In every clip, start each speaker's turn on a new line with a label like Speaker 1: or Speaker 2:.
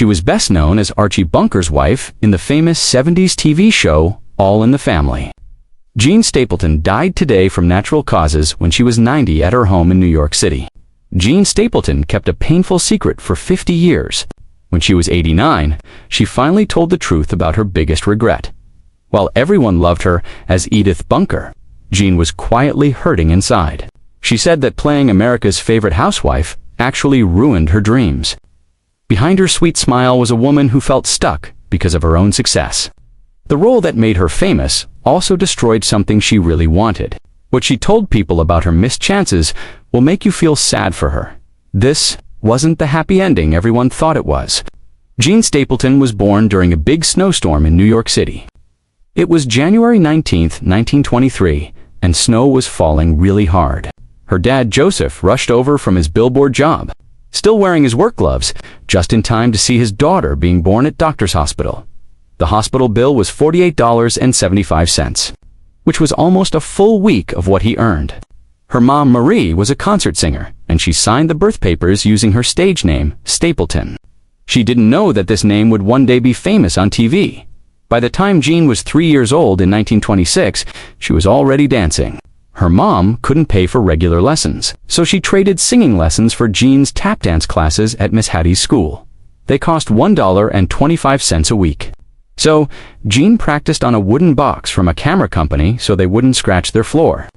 Speaker 1: She was best known as Archie Bunker's wife in the famous 70s TV show All in the Family. Jean Stapleton died today from natural causes when she was 90 at her home in New York City. Jean Stapleton kept a painful secret for 50 years. When she was 89, she finally told the truth about her biggest regret. While everyone loved her as Edith Bunker, Jean was quietly hurting inside. She said that playing America's favorite housewife actually ruined her dreams. Behind her sweet smile was a woman who felt stuck because of her own success. The role that made her famous also destroyed something she really wanted. What she told people about her missed chances will make you feel sad for her. This wasn't the happy ending everyone thought it was. Jean Stapleton was born during a big snowstorm in New York City. It was January 19, 1923, and snow was falling really hard. Her dad, Joseph, rushed over from his billboard job, still wearing his work gloves, just in time to see his daughter being born at doctor's hospital. The hospital bill was $48.75, which was almost a full week of what he earned. Her mom, Marie, was a concert singer, and she signed the birth papers using her stage name, Stapleton. She didn't know that this name would one day be famous on TV. By the time Jean was 3 years old in 1926, she was already dancing. Her mom couldn't pay for regular lessons, so she traded singing lessons for Jean's tap dance classes at Miss Hattie's school. They cost $1.25 a week. So, Jean practiced on a wooden box from a camera company so they wouldn't scratch their floor.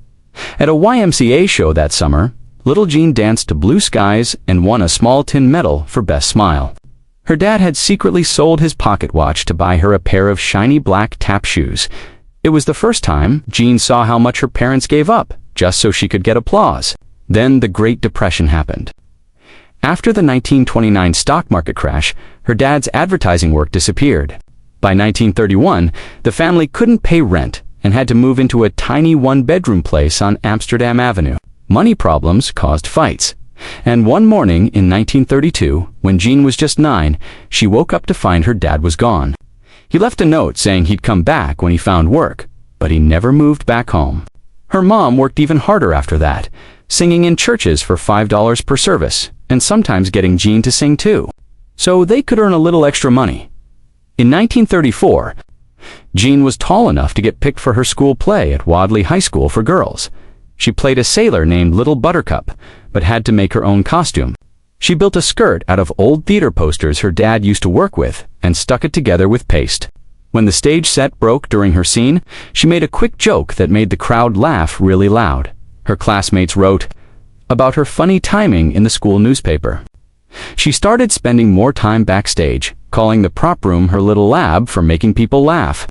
Speaker 1: At a YMCA show that summer, little Jean danced to Blue Skies and won a small tin medal for Best Smile. Her dad had secretly sold his pocket watch to buy her a pair of shiny black tap shoes. It was the first time Jean saw how much her parents gave up just so she could get applause. Then the Great Depression happened. After the 1929 stock market crash, her dad's advertising work disappeared. By 1931, the family couldn't pay rent and had to move into a tiny one-bedroom place on Amsterdam Avenue. Money problems caused fights. And one morning in 1932, when Jean was just 9, she woke up to find her dad was gone. He left a note saying he'd come back when he found work, but he never moved back home. Her mom worked even harder after that, singing in churches for $5 per service, and sometimes getting Jean to sing too, so they could earn a little extra money. In 1934, Jean was tall enough to get picked for her school play at Wadley High School for girls. She played a sailor named Little Buttercup, but had to make her own costume. She built a skirt out of old theater posters her dad used to work with and stuck it together with paste. When the stage set broke during her scene, she made a quick joke that made the crowd laugh really loud. Her classmates wrote about her funny timing in the school newspaper. She started spending more time backstage, calling the prop room her little lab for making people laugh.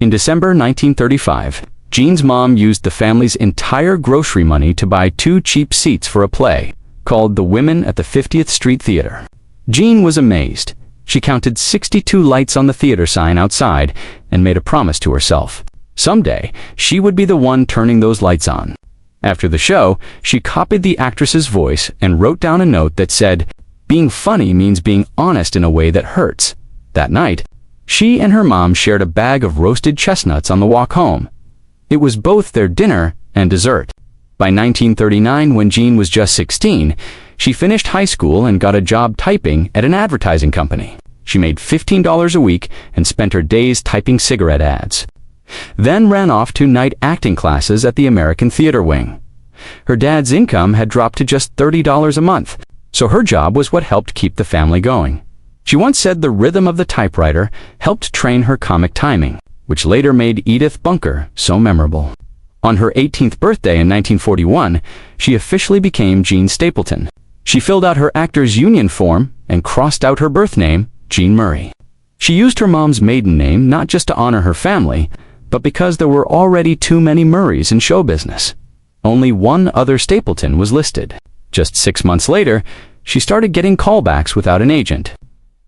Speaker 1: In December 1935, Jean's mom used the family's entire grocery money to buy 2 cheap seats for a play called The Women at the 50th Street Theater. Jean was amazed. She counted 62 lights on the theater sign outside and made a promise to herself. Someday, she would be the one turning those lights on. After the show, she copied the actress's voice and wrote down a note that said, "Being funny means being honest in a way that hurts." That night, she and her mom shared a bag of roasted chestnuts on the walk home. It was both their dinner and dessert. By 1939, when Jean was just 16, she finished high school and got a job typing at an advertising company. She made $15 a week and spent her days typing cigarette ads. Then ran off to night acting classes at the American Theater Wing. Her dad's income had dropped to just $30 a month, so her job was what helped keep the family going. She once said the rhythm of the typewriter helped train her comic timing, which later made Edith Bunker so memorable. On her 18th birthday in 1941, she officially became Jean Stapleton. She filled out her actor's union form and crossed out her birth name, Jean Murray. She used her mom's maiden name not just to honor her family, but because there were already too many Murrays in show business. Only one other Stapleton was listed. Just 6 months later, she started getting callbacks without an agent.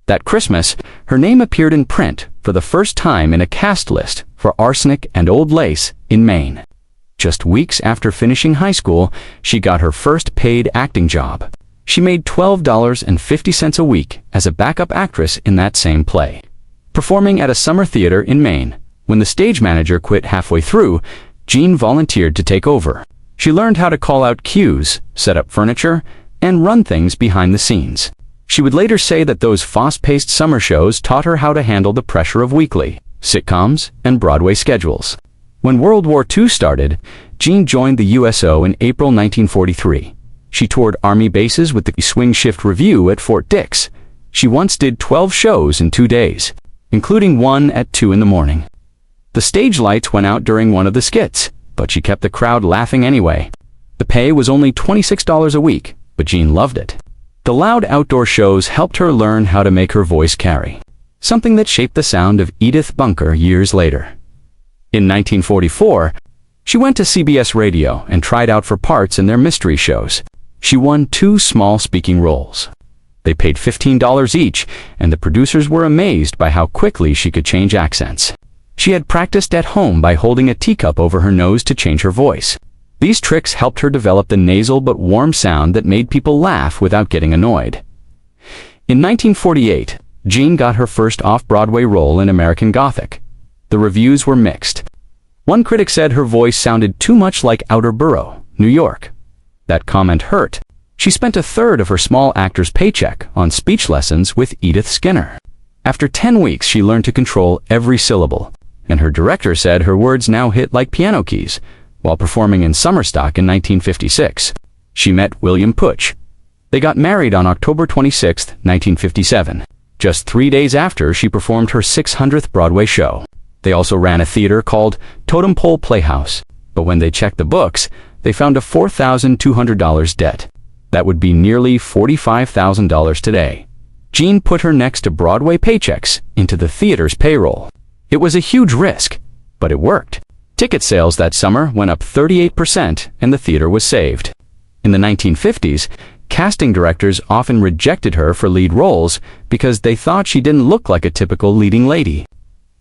Speaker 1: That Christmas, her name appeared in print for the first time in a cast list for Arsenic and Old Lace in Maine. Just weeks after finishing high school, she got her first paid acting job. She made $12.50 a week as a backup actress in that same play, performing at a summer theater in Maine. When the stage manager quit halfway through, Jean volunteered to take over. She learned how to call out cues, set up furniture, and run things behind the scenes. She would later say that those fast-paced summer shows taught her how to handle the pressure of weekly sitcoms and Broadway schedules. When World War II started, Jean joined the USO in April 1943. She toured Army bases with the Swing Shift Review at Fort Dix. She once did 12 shows in 2 days, including one at 2 in the morning. The stage lights went out during one of the skits, but she kept the crowd laughing anyway. The pay was only $26 a week, but Jean loved it. The loud outdoor shows helped her learn how to make her voice carry, something that shaped the sound of Edith Bunker years later. In 1944, she went to CBS Radio and tried out for parts in their mystery shows. She won 2 small speaking roles. They paid $15 each, and the producers were amazed by how quickly she could change accents. She had practiced at home by holding a teacup over her nose to change her voice. These tricks helped her develop the nasal but warm sound that made people laugh without getting annoyed. In 1948, Jean got her first off-Broadway role in American Gothic. The reviews were mixed. One critic said her voice sounded too much like Outer Borough, New York. That comment hurt. She spent a third of her small actor's paycheck on speech lessons with Edith Skinner. After 10 weeks, she learned to control every syllable, and her director said her words now hit like piano keys. While performing in Summerstock in 1956, she met William Putch. They got married on October 26, 1957, just 3 days after she performed her 600th Broadway show. They also ran a theater called Totem Pole Playhouse, but when they checked the books, they found a $4,200 debt. That would be nearly $45,000 today. Jean put her next to Broadway paychecks into the theater's payroll. It was a huge risk, but it worked. Ticket sales that summer went up 38%, and the theater was saved. In the 1950s, casting directors often rejected her for lead roles because they thought she didn't look like a typical leading lady.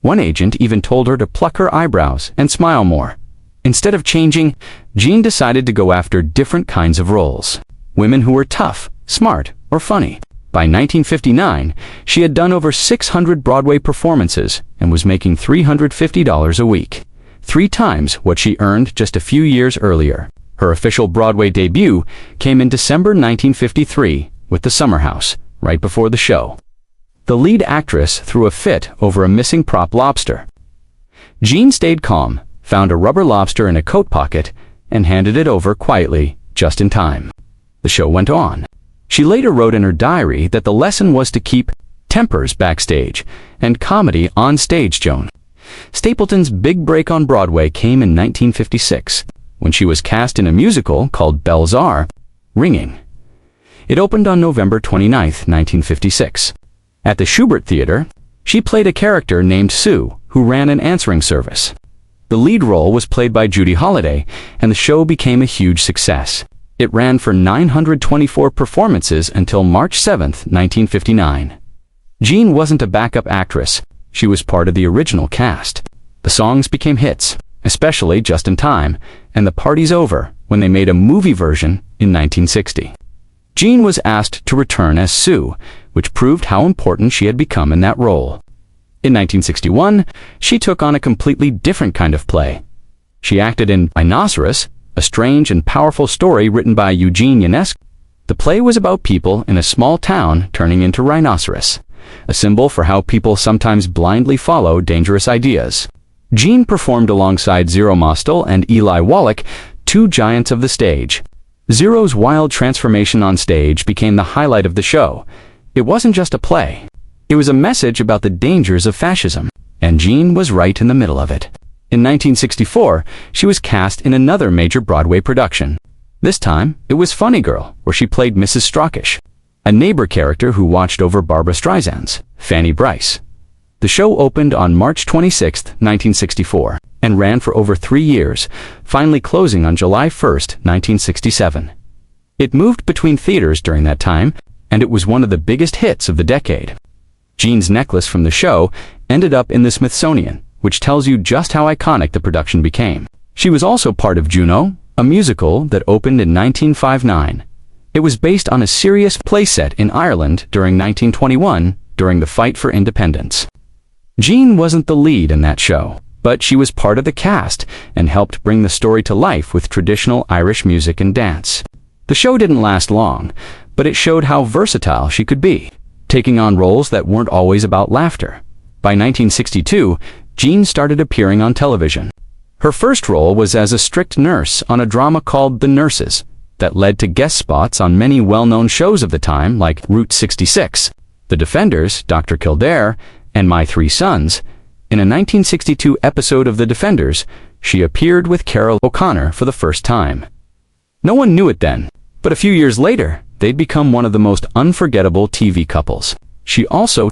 Speaker 1: One agent even told her to pluck her eyebrows and smile more. Instead of changing, Jean decided to go after different kinds of roles. Women who were tough, smart, or funny. By 1959, she had done over 600 Broadway performances and was making $350 a week, 3 times what she earned just a few years earlier. Her official Broadway debut came in December 1953 with The Summer House, right before the show. The lead actress threw a fit over a missing prop lobster. Jean stayed calm, found a rubber lobster in a coat pocket, and handed it over quietly, just in time. The show went on. She later wrote in her diary that the lesson was to keep tempers backstage and comedy on stage. Joan Stapleton's big break on Broadway came in 1956, when she was cast in a musical called Belles Arts, Ringing. It opened on November 29, 1956. At the Schubert Theater, she played a character named Sue, who ran an answering service. The lead role was played by Judy Holliday, and the show became a huge success. It ran for 924 performances until March 7, 1959. Jean wasn't a backup actress. She was part of the original cast. The songs became hits, especially Just in Time and The Party's Over, when they made a movie version in 1960. Jean was asked to return as Sue, which proved how important she had become in that role. In 1961, she took on a completely different kind of play. She acted in Rhinoceros, a strange and powerful story written by Eugene Ionesco. The play was about people in a small town turning into rhinoceros, a symbol for how people sometimes blindly follow dangerous ideas. Jean performed alongside Zero Mostel and Eli Wallach, 2 giants of the stage. Zero's wild transformation on stage became the highlight of the show. It wasn't just a play. It was a message about the dangers of fascism, and Jean was right in the middle of it. In 1964, she was cast in another major Broadway production. This time, it was Funny Girl, where she played Mrs. Strawkish, a neighbor character who watched over Barbra Streisand's Fanny Brice. The show opened on March 26, 1964, and ran for over 3 years, finally closing on July 1, 1967. It moved between theaters during that time, and it was one of the biggest hits of the decade. Jean's necklace from the show ended up in the Smithsonian, which tells you just how iconic the production became. She was also part of Juno, a musical that opened in 1959. It was based on a serious play set in Ireland during 1921, during the fight for independence. Jean wasn't the lead in that show, but she was part of the cast and helped bring the story to life with traditional Irish music and dance. The show didn't last long, but it showed how versatile she could be, taking on roles that weren't always about laughter. By 1962, Jean started appearing on television. Her first role was as a strict nurse on a drama called The Nurses, that led to guest spots on many well-known shows of the time like Route 66, The Defenders, Dr. Kildare, and My Three Sons. In a 1962 episode of The Defenders, she appeared with Carol O'Connor for the first time. No one knew it then, but a few years later, they'd become one of the most unforgettable TV couples. She also